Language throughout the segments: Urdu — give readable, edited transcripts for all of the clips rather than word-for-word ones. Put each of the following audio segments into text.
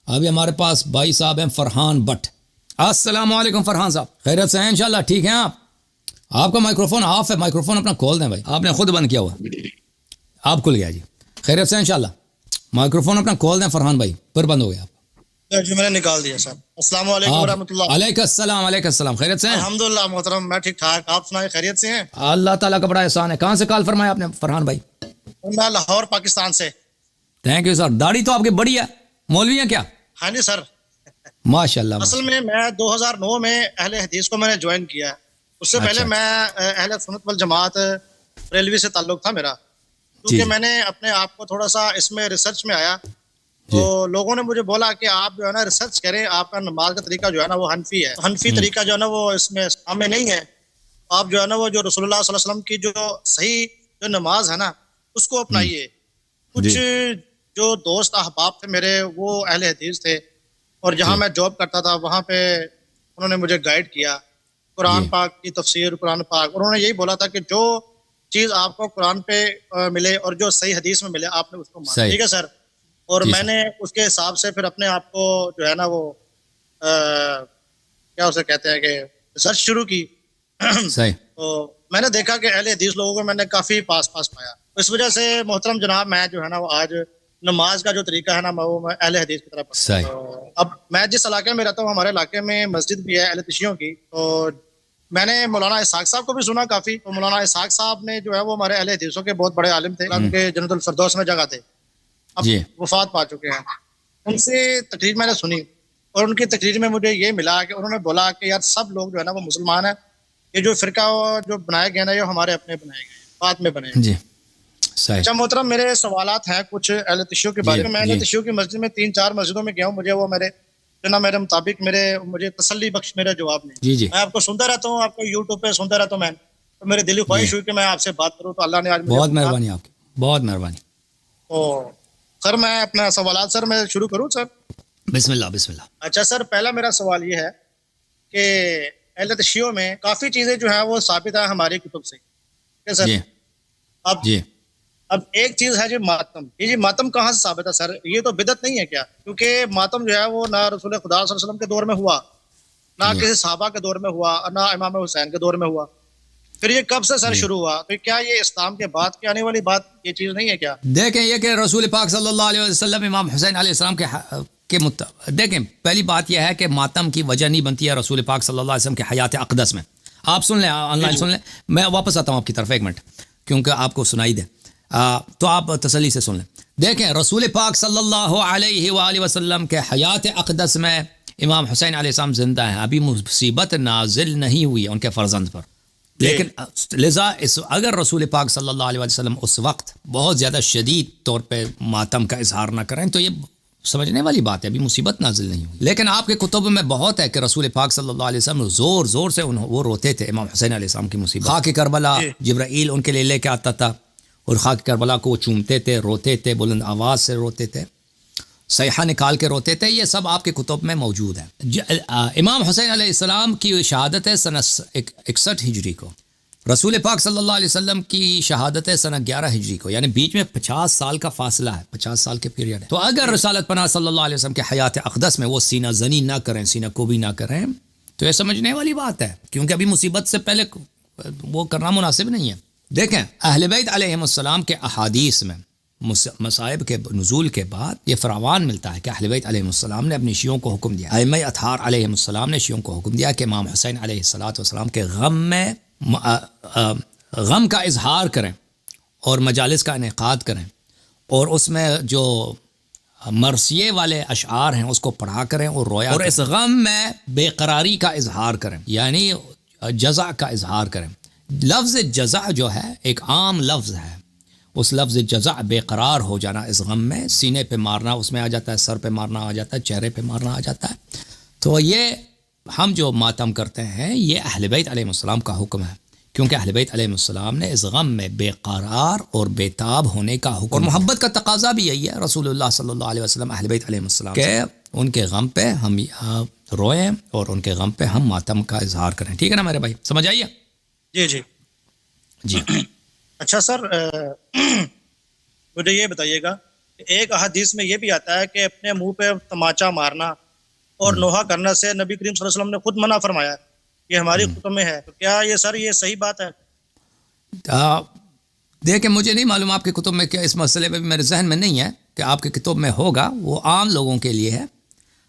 ابھی ہمارے پاس بھائی صاحب ہیں فرحان بٹ. السلام علیکم فرحان صاحب, خیریت سے ہیں انشاءاللہ, ٹھیک ہیں آپ کا مائکروفون آف ہے, مائکروفون اپنا کھول دیں بھائی, آپ نے خود بند کیا ہوا, آپ کھل گیا جی, خیریت سے ہیں انشاءاللہ, مائکروفون اپنا کھول دیں فرحان بھائی, پھر بند ہو گیا آپ. جی میں نے نکال دیا سر. السلام علیکم ورحمۃ اللہ. علیکم السلام, علیکم السلام, خیریت سے ہیں؟ الحمدللہ محترم, میں ٹھیک ٹھاک, آپ سنائیں خیریت سے ہیں؟ اللہ تعالیٰ کا بڑا احسان ہے. کہاں سے کال فرمایا آپ نے فرحان بھائی؟ میں لاہور پاکستان سے. Thank you sir. داڑھی تو آپ کی بڑی ہے, مولوی ہیں کیا؟ ہاں جی سر. ماشاء اللہ. اصل میں 2009 میں اہل حدیث کو میں نے جوائن کیا. اس سے پہلے میں اہل سنت والجماعت ریلوی سے تعلق تھا میرا, کیونکہ میں نے اپنے آپ کو تھوڑا سا اس میں ریسرچ میں آیا تو لوگوں نے مجھے بولا کہ آپ جو ہے نا ریسرچ کریں, آپ کا نماز کا طریقہ جو ہے نا وہ حنفی ہے, حنفی طریقہ جو ہے نا وہ اس میں اسلام میں نہیں ہے. آپ جو ہے نا وہ جو رسول اللہ صلی اللہ علیہ وسلم کی جو صحیح جو نماز ہے نا اس کو اپنائیے. کچھ جو دوست احباب تھے میرے وہ اہل حدیث تھے, اور جہاں میں جاب کرتا تھا وہاں پہ انہوں نے مجھے گائیڈ کیا قرآن پاک کی تفسیر, قرآن پاک. انہوں نے یہی بولا تھا کہ جو چیز آپ کو قرآن پہ ملے اور جو صحیح حدیث میں ملے آپ نے اس کو مانا. ٹھیک ہے سر. اور میں نے اس کے حساب سے پھر اپنے آپ کو جو ہے نا وہ کیا اسے کہتے ہیں کہ ریسرچ شروع کی. تو میں نے دیکھا کہ اہل حدیث لوگوں کو میں نے کافی پاس پایا. اس وجہ سے محترم جناب میں جو ہے نا وہ آج نماز کا جو طریقہ ہے نا وہ میں اہل حدیث کی طرف. اب میں جس علاقے میں رہتا ہوں ہمارے علاقے میں مسجد بھی ہے اہل تشیعوں کی, تو میں نے مولانا اسحاق صاحب کو بھی سنا کافی. تو مولانا اسحاق صاحب نے جو ہے وہ ہمارے اہل حدیثوں کے بہت بڑے عالم تھے, ان کے جنت الفردوس میں جگہ تھے, اب وفات پا چکے ہیں. ان سے تقریر میں نے سنی اور ان کی تقریر میں مجھے یہ ملا کہ انہوں نے بولا کہ یار سب لوگ جو ہے نا وہ مسلمان ہیں, یہ جو فرقہ جو بنائے گئے نا یہ ہمارے اپنے بنائے گئے, بعد میں بنے. اچھا محترم, میرے سوالات ہیں کچھ اہل تشیع کے بارے میں. میں اہل تشیع کی مسجد میں 3-4 مسجدوں میں گیا ہوں, مجھے وہ میرے مطابق مجھے تسلی بخش میرے جواب میں. میں آپ کو سنتا رہتا ہوں, آپ کو یوٹیوب پہ سنتا رہتا ہوں میں, تو میری دلی خواہش ہوئی کہ میں آپ سے بات کروں, تو اللہ نے آج بہت مہربانی آپ کی, بہت مہربانی. تو سر میں اپنا سوالات سر میں شروع کروں سر؟ بسم اللہ بسم اللہ. اچھا سر, پہلا میرا سوال یہ ہے کہ اہل تشیع میں کافی چیزیں جو ہیں وہ ثابت ہیں ہماری کتب سے. اب ایک چیز ہے جی ماتم. یہ ماتم کہاں سے ثابت ہے سر؟ یہ تو بدعت نہیں ہے کیا؟ کیونکہ ماتم جو ہے وہ نہ رسول خدا صلی اللہ علیہ وسلم کے دور میں ہوا, نہ کسی صحابہ کے دور میں ہوا, نہ امام حسین کے دور میں ہوا. پھر یہ کب سے سر شروع ہوا؟ تو کیا یہ اسلام کے بعد کی آنے والی بات یہ چیز نہیں ہے کیا؟ دیکھیں یہ کہ رسول پاک صلی اللہ علیہ وسلم امام حسین علیہ السلام کے دیکھیں پہلی بات یہ ہے کہ ماتم کی وجہ نہیں بنتی ہے رسول پاک صلی اللہ علیہ وسلم کے حیات اقدس میں. آپ سن لیں, آن لائن سن لیں, میں واپس آتا ہوں آپ کی طرف ایک منٹ کیونکہ آپ کو سنائی دے, تو آپ تسلی سے سن لیں. دیکھیں رسول پاک صلی اللہ علیہ وآلہ وسلم کے حیات اقدس میں امام حسین علیہ السلام زندہ ہیں, ابھی مصیبت نازل نہیں ہوئی ہے ان کے فرزند پر. لیکن لذا اگر رسول پاک صلی اللہ علیہ وسلم اس وقت بہت زیادہ شدید طور پہ ماتم کا اظہار نہ کریں تو یہ سمجھنے والی بات ہے, ابھی مصیبت نازل نہیں ہوئی. لیکن آپ کے کتب میں بہت ہے کہ رسول پاک صلی اللہ علیہ وسلم زور زور سے وہ روتے تھے امام حسین علیہ السلام کی مصیبت. خاک کربلا جبرائیل ان کے لیے لے کے آتا تھا اور خاک کربلا کو وہ چومتے تھے, روتے تھے, بلند آواز سے روتے تھے, صیحہ نکال کے روتے تھے. یہ سب آپ کے کتب میں موجود ہے. امام حسین علیہ السلام کی شہادت ہے سنہ 61 ہجری کو, رسول پاک صلی اللہ علیہ وسلم کی شہادت ہے سنہ 11 ہجری کو, یعنی بیچ میں 50 سال کا فاصلہ ہے, 50 سال کے پیریڈ ہے. تو اگر رسالت پناہ صلی اللہ علیہ وسلم کے حیات اقدس میں وہ سینہ زنی نہ کریں, سینہ کوبی نہ کریں, تو یہ سمجھنے والی بات ہے, کیونکہ ابھی مصیبت سے پہلے وہ کرنا مناسب نہیں ہے. دیکھیں اہل بیت علیہم السلام کے احادیث میں مصائب کے نزول کے بعد یہ فراوان ملتا ہے کہ اہل بیت علیہم السلام نے اپنی شیعوں کو حکم دیا, ائمہ اطہار علیہم السلام نے شیعوں کو حکم دیا کہ امام حسین علیہ السلام کے غم کا اظہار کریں اور مجالس کا انعقاد کریں, اور اس میں جو مرثیے والے اشعار ہیں اس کو پڑھا کریں اور رویا, اور اس غم میں بے قراری کا اظہار کریں, یعنی جزع کا اظہار کریں. لفظ جزع جو ہے ایک عام لفظ ہے, اس لفظ جزع بے قرار ہو جانا اس غم میں, سینے پہ مارنا اس میں آ جاتا ہے, سر پہ مارنا آ جاتا ہے, چہرے پہ مارنا آ جاتا ہے. تو یہ ہم جو ماتم کرتے ہیں یہ اہل بیت علیہ السلام کا حکم ہے, کیونکہ اہل بیت علیہ السلام نے اس غم میں بے قرار اور بے تاب ہونے کا حکم, اور محبت کا تقاضا بھی یہی ہے رسول اللہ صلی اللہ علیہ وسلم اہل بیت علیہ السلام کہ ان کے غم پہ ہم روئیں اور ان کے غم پہ ہم ماتم کا اظہار کریں. ٹھیک ہے نا میرے بھائی, سمجھ آئیے؟ جی جی جی. اچھا سر, مجھے یہ بتائیے گا ایک احادیث میں یہ بھی آتا ہے کہ اپنے منہ پہ تماچا مارنا اور نوحہ کرنا سے نبی کریم صلی اللہ علیہ وسلم نے خود منع فرمایا. یہ ہماری کتب میں ہے. تو کیا یہ سر یہ صحیح بات ہے؟ دیکھیں مجھے نہیں معلوم آپ کی کتب میں کیا، اس مسئلے میں میرے ذہن میں نہیں ہے کہ آپ کی کتب میں ہوگا. وہ عام لوگوں کے لیے ہے،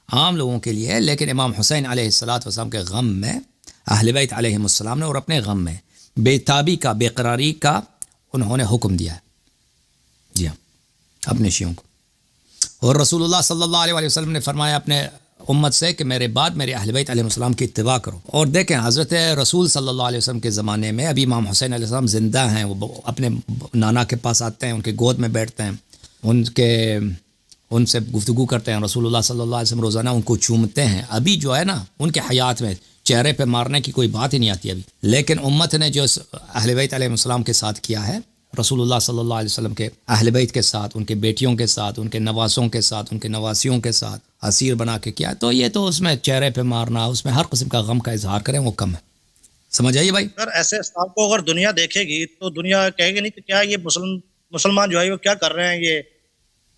عام لوگوں کے لیے ہے. لیکن امام حسین علیہ السلام کے غم میں اہل بیت علیہم السلام نے اور اپنے غم میں بے تابی کا، بے قراری کا انہوں نے حکم دیا ہے. جی ہاں، اپنے شیعوں کو. اور رسول اللہ صلی اللہ علیہ وسلم نے فرمایا اپنے امت سے کہ میرے بعد میرے اہل بیت علیہ السلام کی اتباع کرو. اور دیکھیں حضرت رسول صلی اللہ علیہ وسلم کے زمانے میں ابھی امام حسین علیہ السلام زندہ ہیں. وہ اپنے نانا کے پاس آتے ہیں، ان کے گود میں بیٹھتے ہیں، ان سے گفتگو کرتے ہیں. رسول اللہ صلی اللہ علیہ وسلم روزانہ ان کو چومتے ہیں. ابھی جو ہے نا ان کے حیات میں چہرے پہ مارنے کی کوئی بات ہی نہیں آتی ابھی. لیکن امت نے جو اہل بیت علیہ السلام کے ساتھ کیا ہے، رسول اللہ صلی اللہ علیہ وسلم کے اہل بیت کے ساتھ، ان کے بیٹیوں کے ساتھ، ان کے نواسوں کے ساتھ، ان کے نواسیوں کے ساتھ اسیر بنا کے کیا، تو یہ تو اس میں چہرے پہ مارنا، اس میں ہر قسم کا غم کا اظہار کریں وہ کم ہے. سمجھ آئیے بھائی؟ سر ایسے اسلام کو اگر دنیا دیکھے گی تو دنیا کہے گی نہیں کہ کیا یہ مسلمان جو ہے وہ کیا کر رہے ہیں، یہ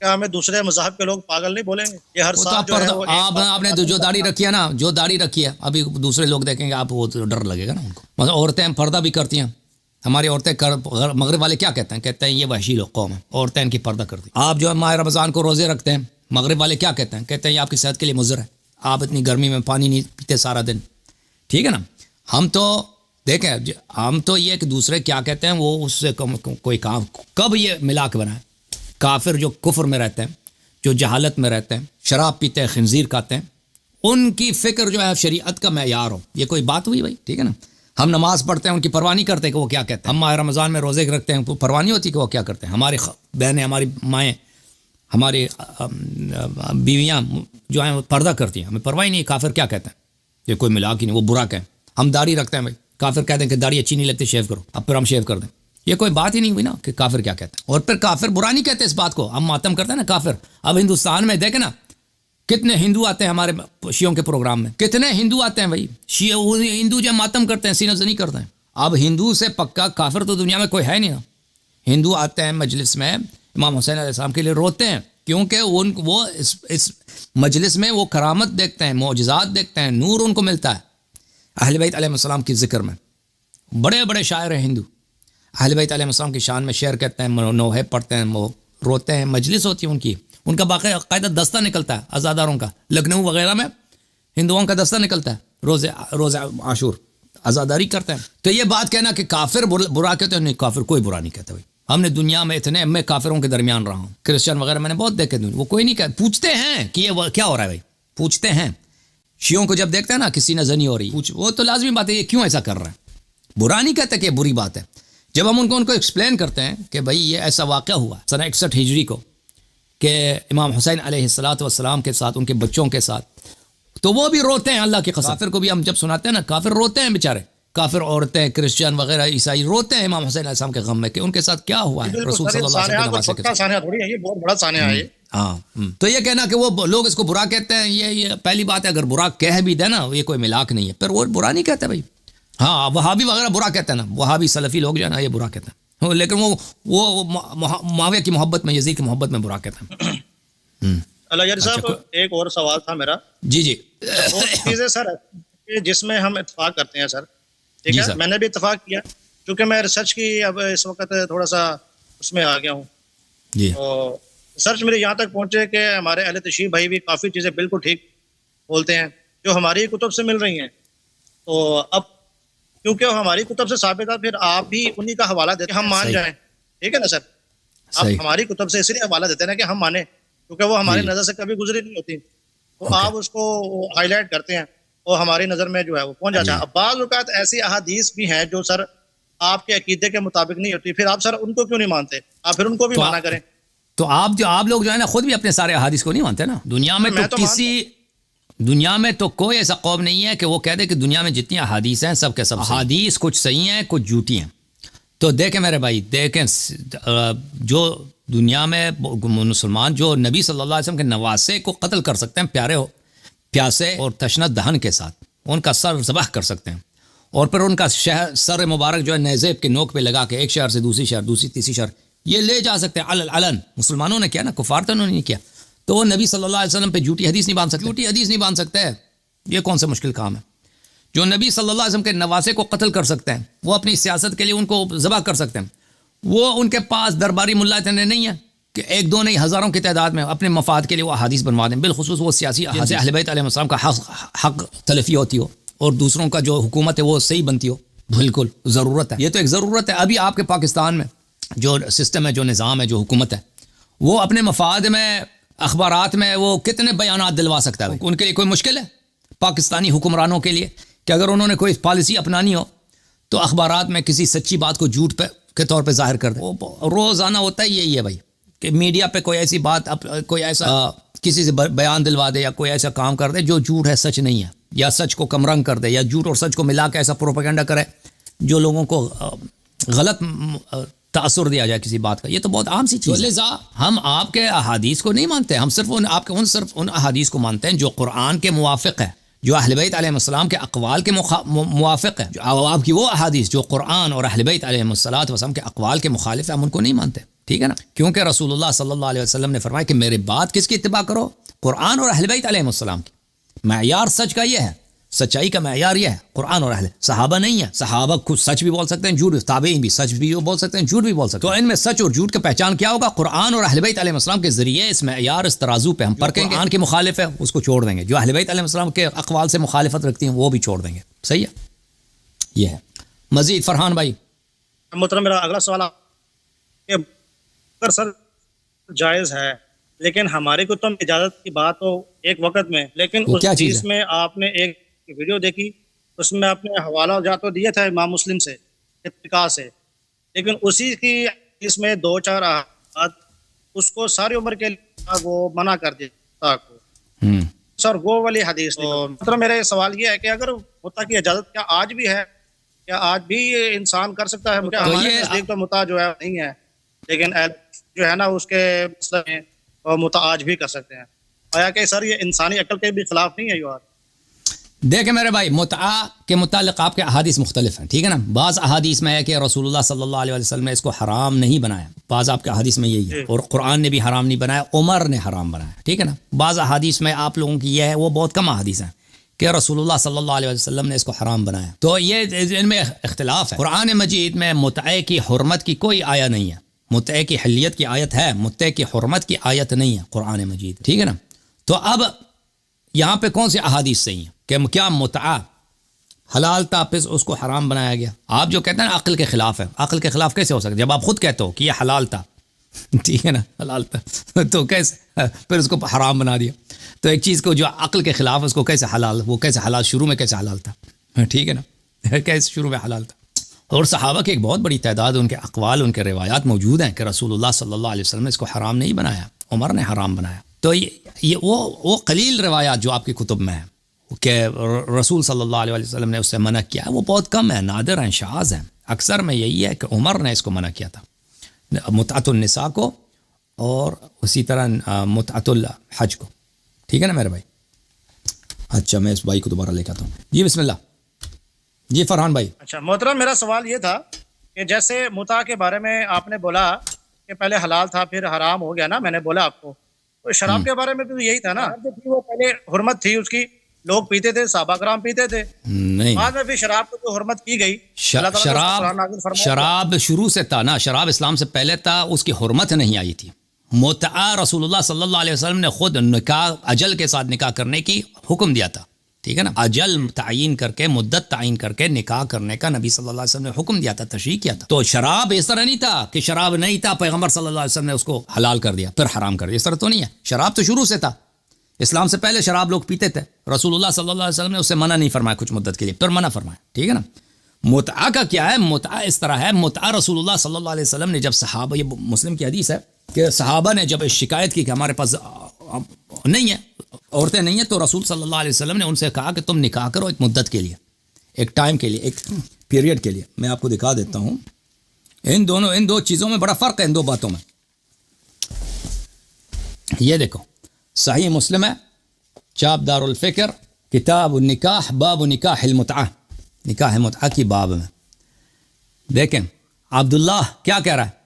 کیا ہمیں دوسرے مذہب کے لوگ پاگل نہیں بولیں گے؟ یہ ہر سال جو ہے وہ آپ نے جو داڑھی رکھی ہے نا، جو داڑھی رکھی ہے، ابھی دوسرے لوگ دیکھیں گے آپ، وہ ڈر لگے گا نا ان کو. مطلب عورتیں پردہ بھی کرتی ہیں. ہماری عورتیں مغرب والے کیا کہتے ہیں؟ کہتے ہیں یہ وحشی لوگ قوم ہے، عورتیں ان کی پردہ کرتی. آپ جو ماہ رمضان کو روزے رکھتے ہیں، مغرب والے کیا کہتے ہیں؟ کہتے ہیں یہ آپ کی صحت کے لیے مضر ہے، آپ اتنی گرمی میں پانی نہیں پیتے سارا دن. ٹھیک ہے نا. ہم تو دیکھیں، ہم تو یہ کہ دوسرے کیا کہتے ہیں وہ اس سے کوئی کام کب یہ ملا کے بنا ہے. کافر جو کفر میں رہتے ہیں، جو جہالت میں رہتے ہیں، شراب پیتے ہیں، خنزیر کھاتے ہیں، ان کی فکر جو ہے شریعت کا معیار ہو. یہ کوئی بات ہوئی بھائی؟ ٹھیک ہے نا. ہم نماز پڑھتے ہیں، ان کی پرواہ نہیں کرتے کہ وہ کیا کہتے ہیں. ہم ماہ رمضان میں روزے رکھتے ہیں، پرواہ نہیں ہوتی کہ وہ کیا کرتے ہیں. ہماری بہنیں، ہماری مائیں، ہماری بیویاں جو ہیں وہ پردہ کرتی ہیں، ہمیں پرواہ نہیں. کافر کیا کہتے ہیں؟ یہ کوئی ملاک ہی نہیں، وہ برا کہیں. ہم داڑھی رکھتے ہیں بھائی، کافر کہتے ہیں کہ داڑھی اچھی نہیں لگتی، شیو کرو. اب پھر ہم شیو کر دیں. یہ کوئی بات ہی نہیں ہوئی نا کہ کافر کیا کہتے ہیں. اور پھر کافر برا نہیں کہتے اس بات کو. ہم ماتم کرتے ہیں نا کافر. اب ہندوستان میں دیکھیں نا کتنے ہندو آتے ہیں ہمارے شیعوں کے پروگرام میں، کتنے ہندو آتے ہیں بھائی. ہندو جو ماتم کرتے ہیں، سینہ زنی کرتے ہیں. اب ہندو سے پکا کافر تو دنیا میں کوئی ہے نہیں نا. ہندو آتے ہیں مجلس میں، امام حسین علیہ السلام کے لیے روتے ہیں، کیونکہ وہ اس مجلس میں وہ کرامت دیکھتے ہیں، معجزات دیکھتے ہیں، نور ان کو ملتا ہے اہل بیت علیہ السلام کی ذکر میں. بڑے بڑے شاعر ہیں ہندو، اہل بیت علیہ السلام کی شان میں شعر کہتے ہیں، نوحے پڑھتے ہیں، وہ روتے ہیں. مجلس ہوتی ہے ان کا باقاعدہ دستہ نکلتا ہے عزاداروں کا. لکھنؤ وغیرہ میں ہندوؤں کا دستہ نکلتا ہے، روزہ عاشور عزاداری کرتے ہیں. تو یہ بات کہنا کہ کافر برا کہتے ہیں، نہیں، کافر کوئی برا نہیں کہتا بھائی. ہم نے دنیا میں میں کافروں کے درمیان رہا ہوں، کرسچن وغیرہ میں نے بہت دیکھے، وہ کوئی نہیں کہتے. پوچھتے ہیں کہ یہ کیا ہو رہا ہے بھائی، پوچھتے ہیں. شیعوں کو جب دیکھتے ہیں نا کسی نے زنی ہو رہی، وہ تو لازمی بات ہے، یہ کیوں ایسا کر رہا ہے. برا نہیں کہتے کہ یہ بری بات ہے. جب ہم ان کو ایکسپلین کرتے ہیں کہ بھائی یہ ایسا واقعہ ہوا سنہ 61 ہجری کو کہ امام حسین علیہ السلام کے ساتھ، ان کے بچوں کے ساتھ، تو وہ بھی روتے ہیں اللہ کی قسم. کافر کو بھی ہم جب سناتے ہیں نا، کافر روتے ہیں بیچارے. کافر عورتیں، کرسچن وغیرہ، عیسائی روتے ہیں امام حسین علیہ السلام کے غم میں کہ ان کے ساتھ کیا ہوا ہے. رسول صلی اللہ علیہ وسلم کے نواسے. ہاں، تو یہ کہنا کہ وہ لوگ اس کو برا کہتے ہیں، یہ پہلی بات ہے. اگر برا کہہ بھی دے نا، یہ کوئی ملاک نہیں ہے. پھر وہ برا نہیں کہتے بھائی. ہاں، وہابی وغیرہ برا کہتے ہیں نا، وہابی سلفی لوگ جو ہے نا یہ برا کہتے ہیں، لیکن وہ معاویہ کی محبت میں، یزید کی محبت میں برا کہتے ہیں. اللہ یار صاحب، ایک اور سوال تھا میرا. جی. وہ چیزیں سر جس میں ہم اتفاق کرتے ہیں سر، ٹھیک ہے، میں نے بھی اتفاق کیا کیونکہ میں ریسرچ کی اب اس وقت تھوڑا سا اس میں آ گیا ہوں. جی. اور ریسرچ میرے یہاں تک پہنچے کہ ہمارے اہل تشیع بھائی بھی کافی چیزیں بالکل ٹھیک بولتے ہیں جو ہماری کتب سے مل رہی ہیں. تو اب کیونکہ ہماری کتب سے ثابت ہے، پھر آپ بھی انہی کا حوالہ دیتے ہیں، ہم مان جائیں. ٹھیک ہے نا سر؟ آپ ہماری کتب سے اس لیے حوالہ دیتے ہیں نا کہ ہم مانیں، کیونکہ وہ ہماری نظر سے کبھی گزری نہیں ہوتی. تو آپ اس کو ہائی لائٹ کرتے ہیں اور ہماری نظر میں جو ہے وہ پہنچ جاتا ہے. اب بعض اوقات ایسی احادیث بھی ہیں جو سر آپ کے عقیدے کے مطابق نہیں ہوتی، پھر آپ سر ان کو کیوں نہیں مانتے؟ آپ پھر ان کو بھی مانا کریں. تو آپ لوگ جو ہے نا خود بھی اپنے سارے احادیث کو نہیں مانتے نا. دنیا میں تو کوئی ایسا قوم نہیں ہے کہ وہ کہہ دے کہ دنیا میں جتنی احادیث ہیں سب کے سب احادیث کچھ صحیح ہیں کچھ جھوٹی ہیں. تو دیکھیں میرے بھائی، دیکھیں جو دنیا میں مسلمان جو نبی صلی اللہ علیہ وسلم کے نواسے کو قتل کر سکتے ہیں پیاسے اور تشنت دہن کے ساتھ، ان کا سر ذبح کر سکتے ہیں، اور پھر ان کا سر مبارک جو ہے نیزیب کے نوک پہ لگا کے ایک شہر سے دوسری شہر، دوسری تیسری شہر یہ لے جا سکتے ہیں علن. مسلمانوں نے کیا نا, کفار تو انہوں نے نہیں کیا. تو وہ نبی صلی اللہ علیہ وسلم پہ جھوٹی حدیث نہیں باندھ سکتے, جھوٹی حدیث نہیں باندھ سکتے. یہ کون سا مشکل کام ہے؟ جو نبی صلی اللہ علیہ وسلم کے نواسے کو قتل کر سکتے ہیں, وہ اپنی سیاست کے لیے ان کو ذبح کر سکتے ہیں, وہ ان کے پاس درباری ملا اتنے نہیں ہے کہ ایک دو نہیں ہزاروں کی تعداد میں اپنے مفاد کے لیے وہ احادیث بنوا دیں, بالخصوص وہ سیاسی احادیث اہل بیت علیہ السلام کا حق تلفی ہوتی ہو اور دوسروں کا جو حکومت ہے وہ صحیح بنتی ہو. بالکل ضرورت ہے, یہ تو ایک ضرورت ہے. ابھی آپ کے پاکستان میں جو سسٹم ہے, جو نظام ہے, جو حکومت ہے, وہ اپنے مفاد میں اخبارات میں وہ کتنے بیانات دلوا سکتا ہے. ان کے لیے کوئی مشکل ہے پاکستانی حکمرانوں کے لیے کہ اگر انہوں نے کوئی پالیسی اپنانی ہو تو اخبارات میں کسی سچی بات کو جھوٹ پہ کے طور پہ ظاہر کر دیں. روزانہ ہوتا ہی یہی ہے بھائی کہ میڈیا پہ کوئی ایسی بات کوئی ایسا کسی سے بیان دلوا دے یا کوئی ایسا کام کر دے جو جھوٹ ہے, سچ نہیں ہے, یا سچ کو کمرنگ کر دے, یا جھوٹ اور سچ کو ملا کے ایسا پروپیگنڈا کرے جو لوگوں کو غلط تاثر دیا جائے کسی بات کا. یہ تو بہت عام سی چیز ہے. لذا ہم آپ کے احادیث کو نہیں مانتے, ہم صرف صرف ان احادیث کو مانتے ہیں جو قرآن کے موافق ہے, جو اہل بیت علیہ السلام کے اقوال کے موافق ہے. آپ کی وہ احادیث جو قرآن اور اہل بیت علیہ السلام کے اقوال کے مخالف ہے, ہم ان کو نہیں مانتے. ٹھیک ہے نا, کیونکہ رسول اللہ صلی اللہ علیہ وسلم نے فرمایا کہ میرے بعد کس کی اتباع کرو؟ قرآن اور اہل بیت علیہ السلام کی. معیار سچ کا یہ ہے, سچائی کا معیار یہ ہے قرآن اور اہل. صحابہ نہیں ہے, صحابہ خود سچ بھی بول سکتے ہیں, جھوٹ, تابعین بھی سچ بھی بول سکتے ہیں, جھوٹ بھی بول سکتے ہیں. تو ان میں سچ اور جھوٹ کی پہچان کیا ہوگا؟ قرآن اور اہل بیت علیہ السلام کے ذریعے اس معیار, اس ترازو پہ ہم پرکھیں گے. قرآن کے مخالف ہے اس کو چھوڑ دیں گے, جو اہل بیت علیہ السلام کے اقوال سے مخالفت رکھتی ہیں وہ بھی چھوڑ دیں گے. صحیح ہے, یہ ہے. مزید فرحان بھائی. محترم میرا اگلا سوال کہ اگر سر جائز ہے لیکن ہماری کو تم اجازت کی بات ہو ایک وقت میں, لیکن اس چیز میں آپ نے ایک ویڈیو دیکھی, اس میں اپنے حوالہ جات تو دیا تھا امام مسلم سے, اتقاء سے, لیکن اسی کی اس میں 2-4 آیات اس کو ساری عمر کے لیے وہ منع کر دیا سر, وہ والی حدیث. مطلب میرا سوال یہ ہے کہ اگر متع کی اجازت کیا آج بھی ہے, کیا آج بھی انسان کر سکتا ہے؟ ہمارے نزدیک تو متع جو ہے نہیں ہے, لیکن جو ہے نا اس کے مسئلے میں متع آج بھی کر سکتے ہیں. آیا کہ سر یہ انسانی عقل کے بھی خلاف نہیں ہے؟ یہ بات دیکھیں میرے بھائی, متع کے متعلق آپ کے احادیث مختلف ہیں. ٹھیک ہے نا, بعض احادیث میں ہے کہ رسول اللہ صلی اللہ علیہ وسلم نے اس کو حرام نہیں بنایا, بعض آپ کے احادیث میں یہی ہے, اور قرآن نے بھی حرام نہیں بنایا, عمر نے حرام بنایا. ٹھیک ہے نا, بعض احادیث میں آپ لوگوں کی یہ ہے, وہ بہت کم احادیث ہیں کہ رسول اللہ صلی اللہ علیہ وسلم نے اس کو حرام بنایا. تو یہ ان میں اختلاف ہے. قرآن مجید میں متع کی حرمت کی کوئی آیت نہیں ہے, متع کی حلیت کی آیت ہے, متع کی حرمت کی آیت نہیں ہے قرآن مجید. ٹھیک ہے نا, تو اب یہاں پہ کون سی احادیث صحیح ہیں کہ کیا متع حلال تھا پھر اس کو حرام بنایا گیا؟ آپ جو کہتے ہیں نا عقل کے خلاف ہے, عقل کے خلاف کیسے ہو سکتا ہے جب آپ خود کہتے ہو کہ یہ حلال تھا؟ ٹھیک ہے نا, حلال تھا تو کیسے پھر اس کو حرام بنا دیا؟ تو ایک چیز کو جو عقل کے خلاف اس کو کیسے حلال, وہ کیسے حلال, شروع میں کیسے حلال تھا؟ ٹھیک ہے نا, کیسے شروع میں حلال تھا؟ اور صحابہ کی ایک بہت بڑی تعداد, ان کے اقوال, ان کے روایات موجود ہیں کہ رسول اللہ صلی اللہ علیہ وسلم نے اس کو حرام نہیں بنایا, عمر نے حرام بنایا. تو یہ وہ قلیل روایات جو آپ کی کتب میں ہیں کہ رسول صلی اللہ علیہ وسلم نے اس سے منع کیا, وہ بہت کم ہے, نادر ہیں, شاذ ہیں. اکثر میں یہی ہے کہ عمر نے اس کو منع کیا تھا, متعۃ النساء کو اور اسی طرح متعۃ الحج کو. ٹھیک ہے نا میرے بھائی. اچھا میں اس بھائی کو دوبارہ لے کے آتا ہوں. جی بسم اللہ. جی فرحان بھائی. اچھا محترم, میرا سوال یہ تھا کہ جیسے متع کے بارے میں آپ نے بولا کہ پہلے حلال تھا پھر حرام ہو گیا نا, میں نے بولا آپ کو, تو شراب کے بارے میں تو یہی تھا نا, وہ پہلے حرمت تھی اس کی, لوگ پیتے تھے, صحابہ کرام پیتے تھے, نہیں بعد میں بھی شراب کو جو حرمت کی گئی, شراب شروع سے تھا نا, شراب اسلام سے پہلے تھا, اس کی حرمت نہیں آئی تھی. متع رسول اللہ صلی اللہ علیہ وسلم نے خود نکاح, اجل کے ساتھ نکاح کرنے کی حکم دیا تھا. ٹھیک ہے نا, اجل تعین کر کے, مدت تعین کر کے نکاح کرنے کا نبی صلی اللہ علیہ وسلم نے حکم دیا تھا, تشریع کیا تھا. تو شراب اس طرح نہیں تھا کہ شراب نہیں تھا, پیغمبر صلی اللہ علیہ وسلم نے اس کو حلال کر دیا پھر حرام کر دیا, اس طرح تو نہیں ہے. شراب تو شروع سے تھا, اسلام سے پہلے شراب لوگ پیتے تھے, رسول اللہ صلی اللہ علیہ وسلم نے اس سے منع نہیں فرمایا کچھ مدت کے لیے, پھر منع فرمایا. ٹھیک ہے نا. متع کا کیا ہے؟ متع اس طرح ہے, متع رسول اللہ صلی اللہ علیہ وسلم نے جب صحابہ, یہ مسلم کی حدیث ہے کہ صحابہ نے جب شکایت کی کہ ہمارے پاس نہیں ہے, عورتیں نہیں ہیں, تو رسول صلی اللہ علیہ وسلم نے ان سے کہا کہ تم نکاح کرو ایک مدت کے لیے, ایک ٹائم کے لیے, ایک پیریڈ کے لیے. میں آپ کو دکھا دیتا ہوں, ان دو چیزوں میں بڑا فرق ہے, ان دو باتوں میں. یہ دیکھو صحیح مسلم ہے, چاپ دار الفکر, کتاب النکاح, باب نکاح المتعہ, نکاح متعہ کی باب میں. دیکھیں عبداللہ کیا کہہ رہا ہے,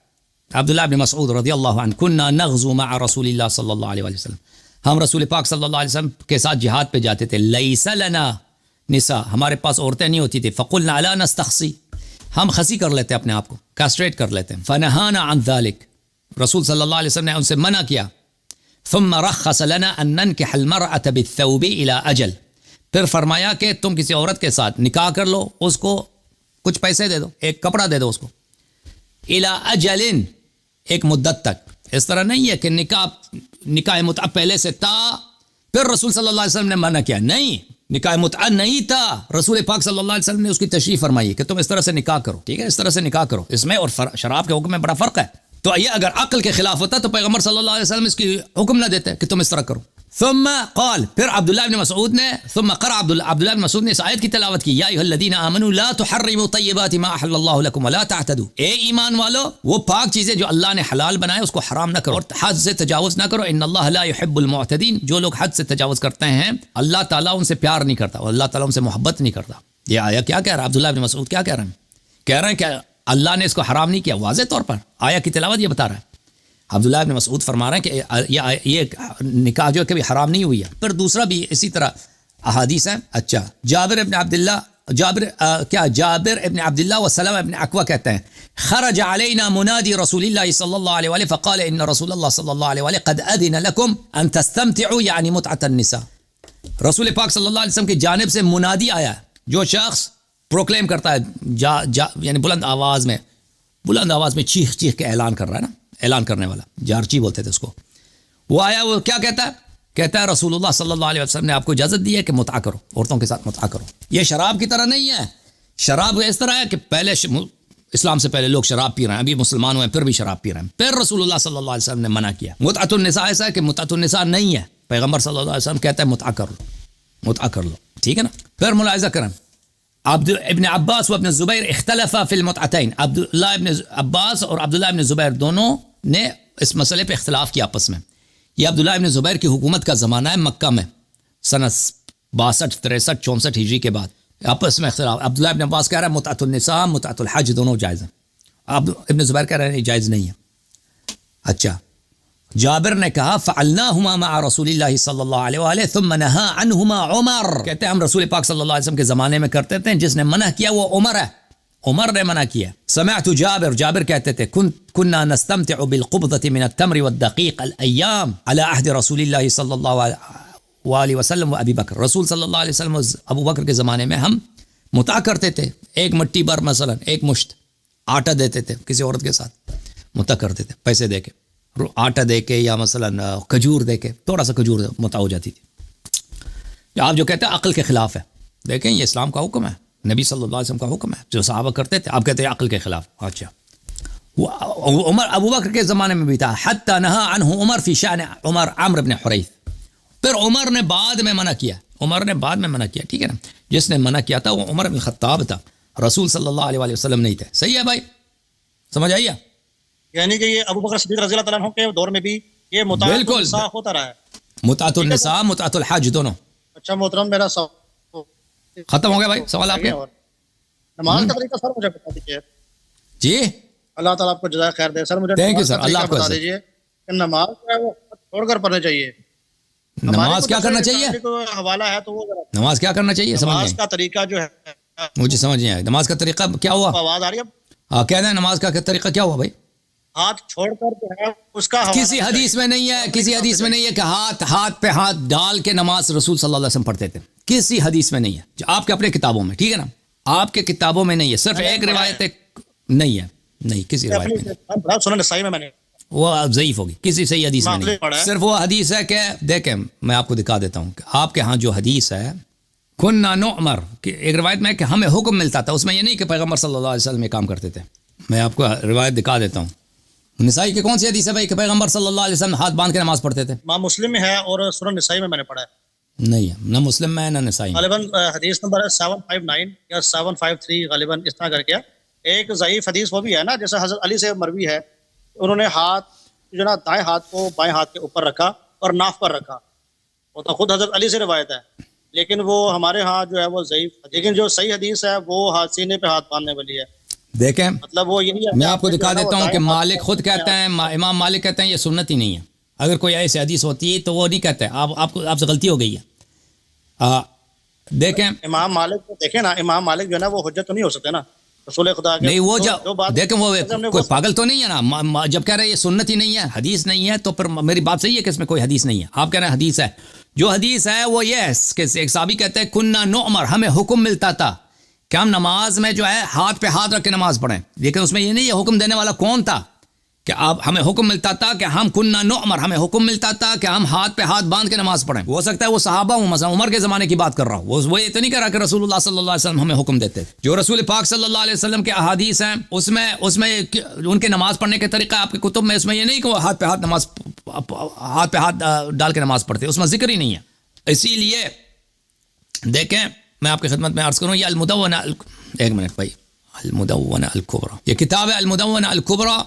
عبداللہ ابن مسعود رضی اللہ عنہ كنا نغزو مع رسول اللہ صلی اللہ علیہ وسلم، ہم رسول پاک صلی اللہ علیہ وسلم کے ساتھ جہاد پہ جاتے تھے. لیس لنا نساء، ہمارے پاس عورتیں نہیں ہوتی تھی. فقلنا لا نستخصی، ہم خسی کر لیتے اپنے آپ کو، کاسٹریٹ کر لیتے ہیں. فنہانا عن ذلك، رسول صلی اللہ علیہ وسلم نے ان سے منع کیا. ثم رخص لنا ان ننكح المرأة بالثوب الى اجل، پھر فرمایا کہ تم کسی عورت کے ساتھ نکاح کر لو، اس کو کچھ پیسے دے دو، ایک کپڑا دے دو اس کو، الى اجل، ایک مدت تک. اس طرح نہیں ہے کہ نکاح متعہ پہلے سے تھا پھر رسول صلی اللہ علیہ وسلم نے منع کیا، نہیں، نکاح متعہ نہیں تھا، رسول پاک صلی اللہ علیہ وسلم نے اس کی تشریح فرمائی کہ تم اس طرح سے نکاح کرو. ٹھیک ہے، اس طرح سے نکاح کرو. اس میں اور شراب کے حکم میں بڑا فرق ہے. تو یہ اگر عقل کے خلاف ہوتا تو پیغمبر صلی اللہ علیہ وسلم اس کی حکم نہ دیتے کہ تم اس طرح کرو. ثم قال، پھر عبداللہ ابن مسعود نے ثم قرأ عبداللہ ابن مسعود نے اس آیت کی تلاوت کی، یا ایھا الذین آمنوا لا تحرموا طیبات ما احل اللہ لکم ولا تعتدوا، اے ایمان والو وہ پاک چیزیں جو اللہ نے حلال بنائے اس کو حرام نہ کرو اور حد سے تجاوز نہ کرو. ان اللہ لا يحب المعتدین، جو لوگ حد سے تجاوز کرتے ہیں اللہ تعالیٰ ان سے پیار نہیں کرتا اور اللہ تعالیٰ ان سے محبت نہیں کرتا. یہ آیا کیا کہہ رہا ہے عبداللہ ابن مسعود؟ کیا کہہ رہے ہیں؟ کہہ رہے ہیں کہ اللہ نے اس کو حرام نہیں کیا، واضح طور پر آیا کی تلاوت یہ بتا رہا ہے. عبداللہ ابن مسعود فرما رہے ہیں کہ یہ نکاح جو کبھی حرام نہیں ہوئی ہے. پھر دوسرا بھی اسی طرح احادیث ہیں. اچھا، جابر ابن عبداللہ و سلمہ ابن اکوع کہتے ہیں خرج علینا منادی رسول اللہ صلی اللہ علیہ وآلہ فقال ان رسول اللہ صلی اللہ علیہ وآلہ قد اذن لکم ان تستمتعوا یعنی متعۃ النساء. رسول پاک صلی اللہ علیہ وسلم کی جانب سے منادی آیا، جو شخص پروکلیم کرتا ہے یعنی بلند آواز میں چیخ کے اعلان کر رہا ہے نا، اعلان کرنے والا، جارچی بولتے تھے اس کو. وہ آیا، وہ کیا کہتا ہے رسول اللہ صلی اللہ علیہ وسلم نے آپ کو اجازت دی ہے کہ متعہ کرو، عورتوں کے ساتھ متعہ کرو. یہ شراب کی طرح نہیں ہے. شراب اس طرح ہے کہ پہلے اسلام سے پہلے لوگ شراب پی رہے ہیں، ابھی مسلمان ہوئے ہیں پھر بھی شراب پی رہے ہیں، پھر رسول اللہ صلی اللہ علیہ وسلم نے منع کیا. متعۃ النساء ایسا ہے کہ متعۃ النساء نہیں ہے، پیغمبر صلی اللہ علیہ وسلم کہتا ہے متعہ کر لو. ٹھیک ہے نا. پھر ملاحظہ کریں، ابن عباس و ابن زبیر اختلفا فی المتعتین، عبداللہ ابن عباس اور عبداللہ ابن زبیر دونوں نے اس مسئلے پہ اختلاف کیا آپس میں. یہ عبداللہ ابن زبیر کی حکومت کا زمانہ ہے مکہ میں، سنہ 62 63 64 ہجری کے بعد. آپس میں اختلاف. عبداللہ ابن عباس کہہ رہا ہے متعۃ النساء متعۃ الحج دونوں جائز ہیں، ابن زبیر کہہ رہے ہیں جائز نہیں ہے. اچھا، جابر نے کہا فعلناہما مع رسول اللہ صلی اللہ علیہ وآلہ ثم نہا عنہما عمر، کہتے ہیں ہم رسول پاک صلی اللہ علیہ وسلم کے زمانے میں کرتے تھے، جس نے منع کیا وہ عمر ہے، عمر نے منع کیا. سمعت جابر کہتے تھے كنا نستمتع بالقبضة من التمر والدقيق الأيام على عهد رسول اللہ صلی اللہ علیہ وسلم و ابی بکر. رسول صلی اللہ علیہ وسلم و ابو بکر کے زمانے میں ہم متعہ کرتے تھے، ایک مٹی بھر مثلا ایک مشت آٹا دیتے تھے کسی عورت کے ساتھ، متعہ کرتے تھے پیسے دے کے، آٹا دے کے یا مثلا کھجور دے کے، تھوڑا سا کھجور متعہ ہو جاتی تھی. آپ جو کہتے ہیں عقل کے خلاف ہے، دیکھیں یہ اسلام کا حکم ہے، نبی صلی اللہ علیہ وسلم کا حکم ہے، جو صحابہ کرتے تھے آپ کہتے ہیں عقل کے خلاف. اچھا، عمر ابو بکر کے زمانے میں بھی تھا. حتی نہا عنہ عمر فی شأن عمرو بن حریث، پھر عمر نے بعد میں منع کیا، ٹھیک ہے نا. جس نے منع کیا تھا وہ عمر بن خطاب تھا، رسول صلی اللہ علیہ وسلم نہیں تھے. صحیح ہے بھائی، سمجھ آئیے؟ یعنی کہ یہ ابو بکر صدیق رضی اللہ تعالیٰ عنہ کے دور میں بھی یہ متعۃ النساء ہوتا رہا ہے، متعۃ النساء متعۃ الحج دونوں. اچھا محترم، میرا سوال ختم ہو گیا بھائی، سوال آپ کے. نماز کا طریقہ سر مجھے بتا دیجیے. جی، اللہ تعالیٰ آپ کو جزائے خیر دے. سر مجھے تھینک یو سر، اللہ آپ کو بتا دیجیے کہ نماز جو ہے وہ چھوڑ کر پڑھنا چاہیے. نماز کیا کرنا چاہیے؟ حوالہ ہے تو وہ نماز کیا کرنا چاہیے، نماز کا طریقہ جو ہے مجھے سمجھ نہیں آیا. نماز کا طریقہ کیا ہوا؟ آواز آ رہی ہے؟ ہاں، کہہ دیں نماز کا طریقہ کیا ہوا بھائی؟ ہاتھ چھوڑ کر جو ہے اس کا کسی حدیث میں نہیں ہے کہ ہاتھ پہ ہاتھ ڈال کے نماز رسول صلی اللہ علیہ وسلم پڑھتے تھے. کسی حدیث میں نہیں ہے، آپ کے اپنے کتابوں میں، ٹھیک ہے نا، آپ کے کتابوں میں نہیں ہے، صرف ایک روایت نہیں ہے، نہیں کسی روایت میں نہیں. سنن نسائی میں نے وہ ضعیف ہوگی، کسی صحیح حدیث میں نہیں. صرف وہ حدیث ہے کہ دیکھیں میں آپ کو دکھا دیتا ہوں کہ آپ کے ہاں جو حدیث ہے كنا نؤمر، کہ ایک روایت میں ہے کہ ہمیں حکم ملتا تھا، اس میں یہ نہیں کہ پیغمبر صلی اللہ علیہ وسلم یہ کام کرتے تھے. میں آپ کو روایت دکھا دیتا ہوں. نسائی کی کون سی حدیث ہے بھائی کہ پیغمبر صلی اللہ علیہ وسلم ہاتھ باندھ کے نماز پڑھتے تھے؟ امام مسلم میں ہے اور سنن نسائی میں نے پڑھا ہے. نہیں ہے، نہ مسلم میں ہے نہ نسائی میں. غالباً حدیث نمبر 759 یا 753 غالباً اس طرح کر کے ایک ضعیف حدیث وہ بھی ہے نا، جیسے حضرت علی سے مروی ہے، انہوں نے ہاتھ جو نا دائیں ہاتھ کو بائیں ہاتھ کے اوپر رکھا اور ناف پر رکھا. وہ تو خود حضرت علی سے روایت ہے، لیکن وہ ہمارے ہاں جو ہے وہ ضعیف. لیکن جو صحیح حدیث ہے وہ ہاتھ سینے پہ ہاتھ باندھنے والی ہے. دیکھیں مطلب وہ یہی ہے میں آپ کو دکھا دیتا ہوں کہ مالک خود کہتے ہیں، امام مالک کہتے ہیں یہ سنت ہی نہیں ہے. اگر کوئی ایسی حدیث ہوتی ہے تو وہ نہیں کہتے. آپ سے غلطی ہو گئی ہے. دیکھیں امام مالک کو دیکھیں نا، امام مالک جو ہے نا وہ حجت تو نہیں ہو سکتے نا رسول خدا کے. نہیں وہ دیکھیں وہ ہم نے کوئی پاگل تو نہیں ہے نا. جب کہہ رہے ہیں یہ سنت ہی نہیں ہے، حدیث نہیں ہے، تو پھر میری بات صحیح ہے کہ اس میں کوئی حدیث نہیں ہے. آپ کہہ رہے ہیں حدیث ہے. جو حدیث ہے وہ یہ ہے کہ ایک صحابی کہتے ہیں کننا نؤمر، ہمیں حکم ملتا تھا کہ ہم نماز میں جو ہے ہاتھ پہ ہاتھ رکھ کے نماز پڑھیں. لیکن اس میں یہ نہیں ہے حکم دینے والا کون تھا، کہ آپ ہمیں حکم ملتا تھا کہ ہم کننا نؤمر، ہمیں حکم ملتا تھا کہ ہم ہاتھ پہ ہاتھ باندھ کے نماز پڑھیں. ہو سکتا ہے وہ صحابہ ہوں، مثلا عمر کے زمانے کی بات کر رہا ہوں، وہ یہ تو نہیں کر رہا کہ رسول اللہ صلی اللہ علیہ وسلم ہمیں حکم دیتے. جو رسول پاک صلی اللہ علیہ وسلم کے احادیث ہیں اس میں ان کے نماز پڑھنے کے طریقہ آپ کے کتب میں، اس میں یہ نہیں کہ وہ ہاتھ پہ ہاتھ ڈال کے نماز پڑھتے، اس میں ذکر ہی نہیں ہے. اسی لیے دیکھیں میں آپ کی خدمت میں عرض کروں، یہ المدونہ، ایک منٹ بھائی، المدونہ الکبریٰ، یہ کتاب ہے المدونہ الکبریٰ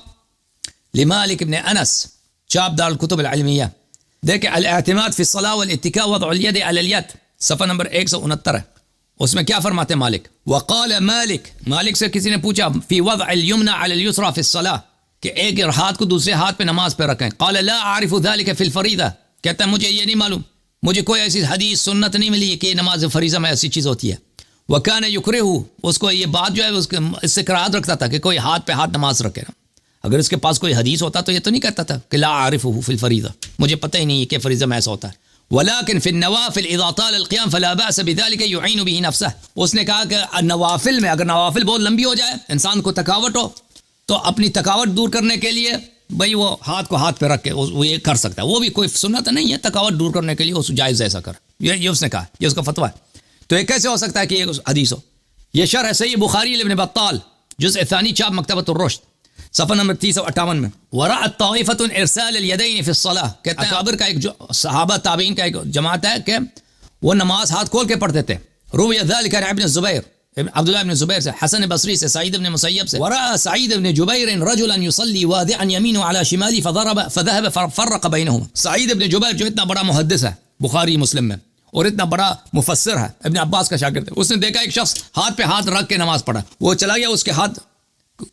لمالک ابن انس، چاپ دار الکتب العلمیہ. دیکھیں الاعتماد فی الصلاۃ والاتکاء وضع الید علی الید، صفحہ نمبر 169 ہے. اس میں کیا فرماتے ہیں مالک؟ وقال مالک سے کسی نے پوچھا فی وضع الیمنى علی الیسرى فی الصلاۃ، کہ ایک ہاتھ کو دوسرے ہاتھ پہ نماز پہ رکھیں. قال لا اعرف ذلك فی الفریضہ، کہتا ہے مجھے یہ نہیں معلوم، مجھے کوئی ایسی حدیث سنت نہیں ملی کہ نماز فریضہ میں ایسی چیز ہوتی ہے. وکان یکرہ، اس کو یہ بات جو ہے اس سے کراہت رکھتا تھا کہ کوئی ہاتھ پہ ہاتھ نماز رکھے نا. اگر اس کے پاس کوئی حدیث ہوتا تو یہ تو نہیں کہتا تھا کہ لا اعرفہ فی الفریضہ، مجھے پتہ ہی نہیں کہ فریضہ میں ایسا ہوتا ہے. ولكن في النوافل اذا طال القيام فلا باس بذلك يعين به نفسه، اس نے کہا کہ نوافل میں اگر نوافل بہت لمبی ہو جائے، انسان کو تکاوٹ ہو، تو اپنی تکاوٹ دور کرنے کے لیے بھائی وہ ہاتھ کو ہاتھ پہ رکھ کے وہ یہ کر سکتا ہے. وہ بھی کوئی سنت نہیں ہے، تکاوٹ دور کرنے کے لیے وہ جائز ایسا کر، یہ اس نے کہا، یہ اس کا فتویٰ ہے. تو یہ کیسے ہو سکتا ہے کہ یہ حدیث ہو؟ یہ شرح صحیح بخاری لابن بطال، جزء ثانی، چاپ مکتبۃ الرشد، صفحہ نمبر 358 میں. ورأت طائفۃ ارسال الیدین فی الصلاۃ، کہتے ہیں اکابر کا ایک صحابہ تابعین کا ایک جماعت ہے کہ وہ نماز ہاتھ کھول کے پڑھتے تھے. روی ذلک عن ابن الزبیر، عبداللہ ابن زبیر سے، حسن بصری سے، سعید ابن مسیب سے. ورأى سعید ابن جبیر رجلا يصلي واضعا يمينه على شماله فذهب فرق بينهما. سعید ابن جبیر جو اتنا بڑا محدث ہے بخاری مسلم میں اور اتنا بڑا مفسر ہے، ابن عباس کا شاگرد ہے، اس نے دیکھا ایک شخص ہاتھ پہ ہاتھ رکھ کے نماز پڑھا، وہ چلا گیا اس کے ہاتھ